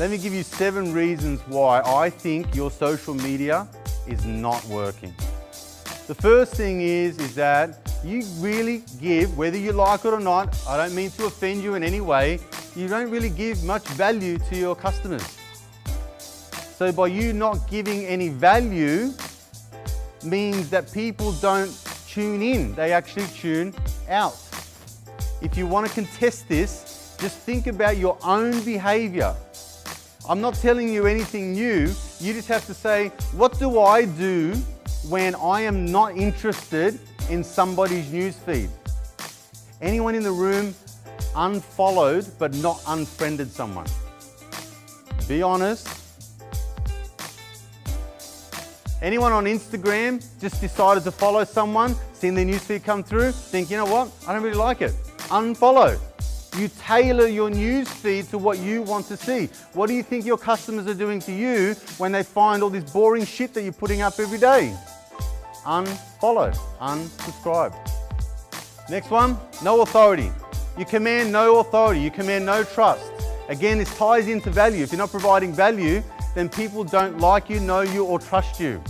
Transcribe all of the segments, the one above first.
Let me give you 7 reasons why I think your social media is not working. The first thing is that you really give, whether you like it or not, I don't mean to offend you in any way, you don't really give much value to your customers. So by you not giving any value means that people don't tune in, they actually tune out. If you want to contest this, just think about your own behavior. I'm not telling you anything new, you just have to say, what do I do when I am not interested in somebody's newsfeed? Anyone in the room unfollowed but not unfriended someone? Be honest. Anyone on Instagram just decided to follow someone, seen their newsfeed come through, think, you know what, I don't really like it. Unfollow. You tailor your newsfeed to what you want to see. What do you think your customers are doing to you when they find all this boring shit that you're putting up every day? Unfollow, unsubscribe. Next one, no authority. You command no authority, you command no trust. Again, this ties into value. If you're not providing value, then people don't like you, know you, or trust you.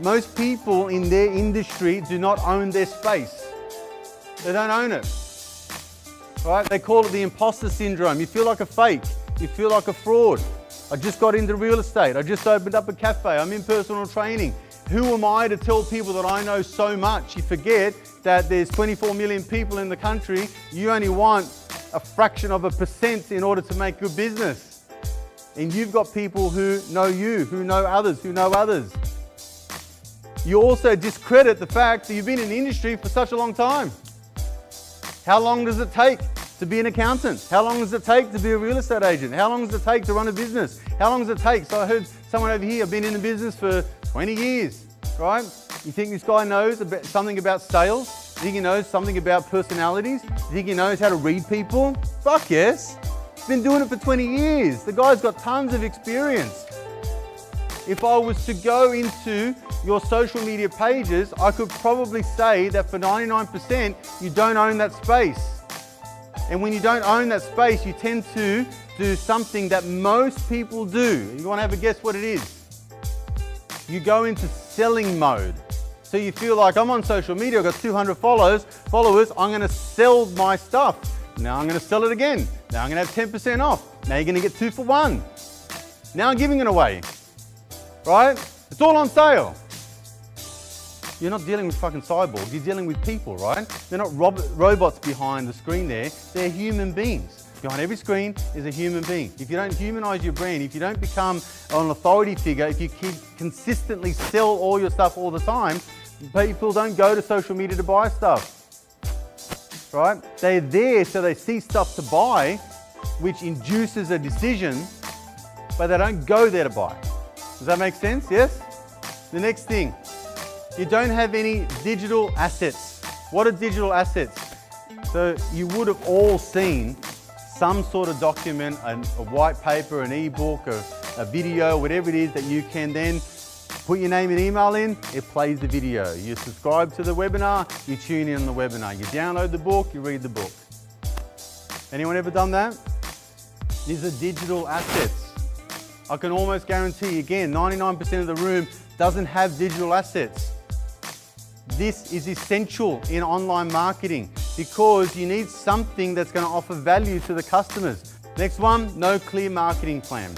Most people in their industry do not own their space. They don't own it. Right? They call it the imposter syndrome. You feel like a fake. You feel like a fraud. I just got into real estate. I just opened up a cafe. I'm in personal training. Who am I to tell people that I know so much? You forget that there's 24 million people in the country. You only want a fraction of a % in order to make good business. And you've got people who know you, who know others, who know others. You also discredit the fact that you've been in the industry for such a long time. How long does it take to be an accountant? How long does it take to be a real estate agent? How long does it take to run a business? How long does it take? So I heard someone over here, I've been in the business for 20 years, right? You think this guy knows something about sales? You think he knows something about personalities? You think he knows how to read people? Fuck yes. He's been doing it for 20 years. The guy's got tons of experience. If I was to go into your social media pages, I could probably say that for 99%, you don't own that space. And when you don't own that space, you tend to do something that most people do. You want to have a guess what it is? You go into selling mode. So you feel like, I'm on social media, I've got 200 followers, I'm going to sell my stuff. Now I'm going to sell it again. Now I'm going to have 10% off. Now you're going to get 2 for 1. Now I'm giving it away. Right? It's all on sale. You're not dealing with fucking cyborgs, you're dealing with people, right? They're not robots behind the screen there, they're human beings. Behind every screen is a human being. If you don't humanize your brand, if you don't become an authority figure, if you keep consistently sell all your stuff all the time, people don't go to social media to buy stuff, right? They're there so they see stuff to buy, which induces a decision, but they don't go there to buy. Does that make sense? Yes? The next thing, you don't have any digital assets. What are digital assets? So you would have all seen some sort of document, a white paper, an ebook, a video, whatever it is that you can then put your name and email in, it plays the video. You subscribe to the webinar, you tune in on the webinar. You download the book, you read the book. Anyone ever done that? These are digital assets. I can almost guarantee, again, 99% of the room doesn't have digital assets. This is essential in online marketing because you need something that's going to offer value to the customers. Next one, no clear marketing plan.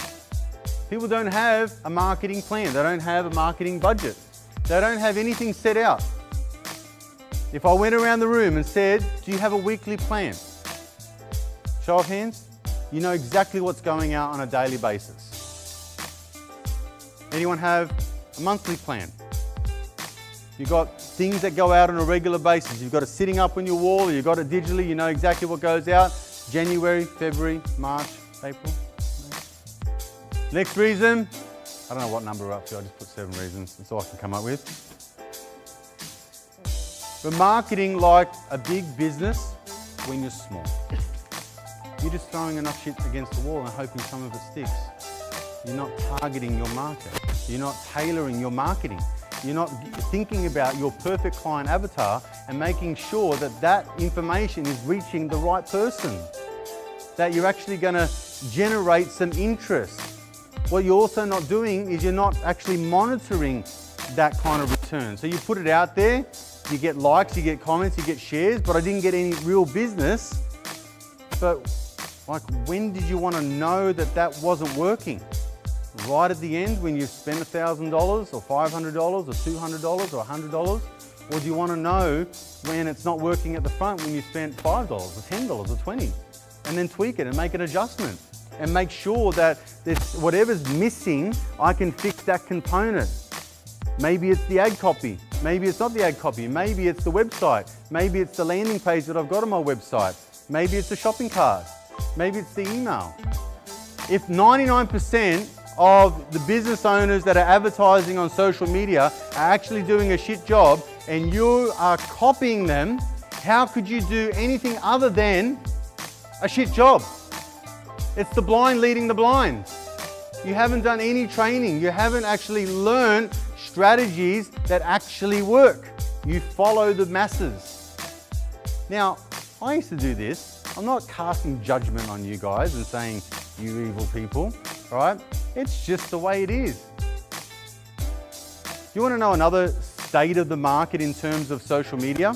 People don't have a marketing plan. They don't have a marketing budget. They don't have anything set out. If I went around the room and said, do you have a weekly plan? Show of hands, you know exactly what's going out on a daily basis. Anyone have a monthly plan? You've got things that go out on a regular basis. You've got it sitting up on your wall, or you've got it digitally, you know exactly what goes out. January, February, March, April. Next reason, I don't know what number we're up to, I just put 7 reasons, that's all I can come up with. But marketing like a big business when you're small. You're just throwing enough shit against the wall and hoping some of it sticks. You're not targeting your market. You're not tailoring your marketing. You're not thinking about your perfect client avatar and making sure that that information is reaching the right person. That you're actually going to generate some interest. What you're also not doing is you're not actually monitoring that kind of return. So you put it out there, you get likes, you get comments, you get shares, but I didn't get any real business. But like, when did you want to know that that wasn't working? Right at the end when you've spent $1,000 or $500 or $200 or $100? Or do you want to know when it's not working at the front when you spent $5 or $10 or $20? And then tweak it and make an adjustment and make sure that whatever's missing, I can fix that component. Maybe it's the ad copy. Maybe it's not the ad copy. Maybe it's the website. Maybe it's the landing page that I've got on my website. Maybe it's the shopping cart. Maybe it's the email. If 99% of the business owners that are advertising on social media are actually doing a shit job and you are copying them, how could you do anything other than a shit job? It's the blind leading the blind. You haven't done any training. You haven't actually learned strategies that actually work. You follow the masses. Now, I used to do this. I'm not casting judgment on you guys and saying, you evil people, right? It's just the way it is. You want to know another state of the market in terms of social media,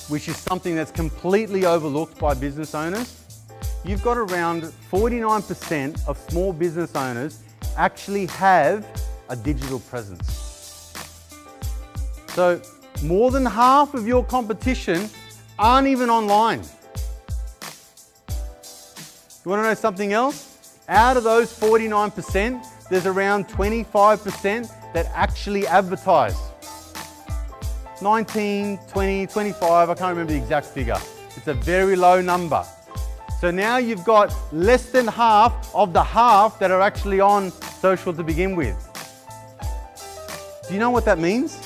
which is something that's completely overlooked by business owners? You've got around 49% of small business owners actually have a digital presence. So more than half of your competition aren't even online. You want to know something else? Out of those 49%, there's around 25% that actually advertise. 19, 20, 25, I can't remember the exact figure. It's a very low number. So now you've got less than half of the half that are actually on social to begin with. Do you know what that means?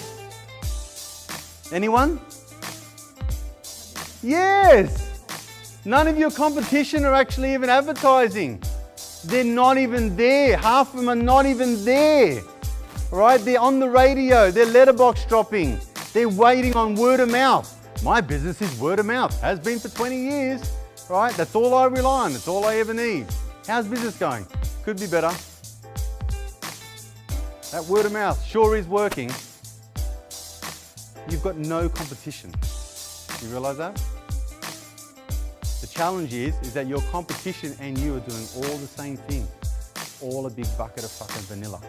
Anyone? Yes! None of your competition are actually even advertising. They're not even there. Half of them are not even there. Right? They're on the radio. They're letterbox dropping. They're waiting on word of mouth. My business is word of mouth. Has been for 20 years. Right? That's all I rely on. That's all I ever need. How's business going? Could be better. That word of mouth sure is working. You've got no competition. You realize that? The challenge is that your competition and you are doing all the same thing. All a big bucket of fucking vanilla.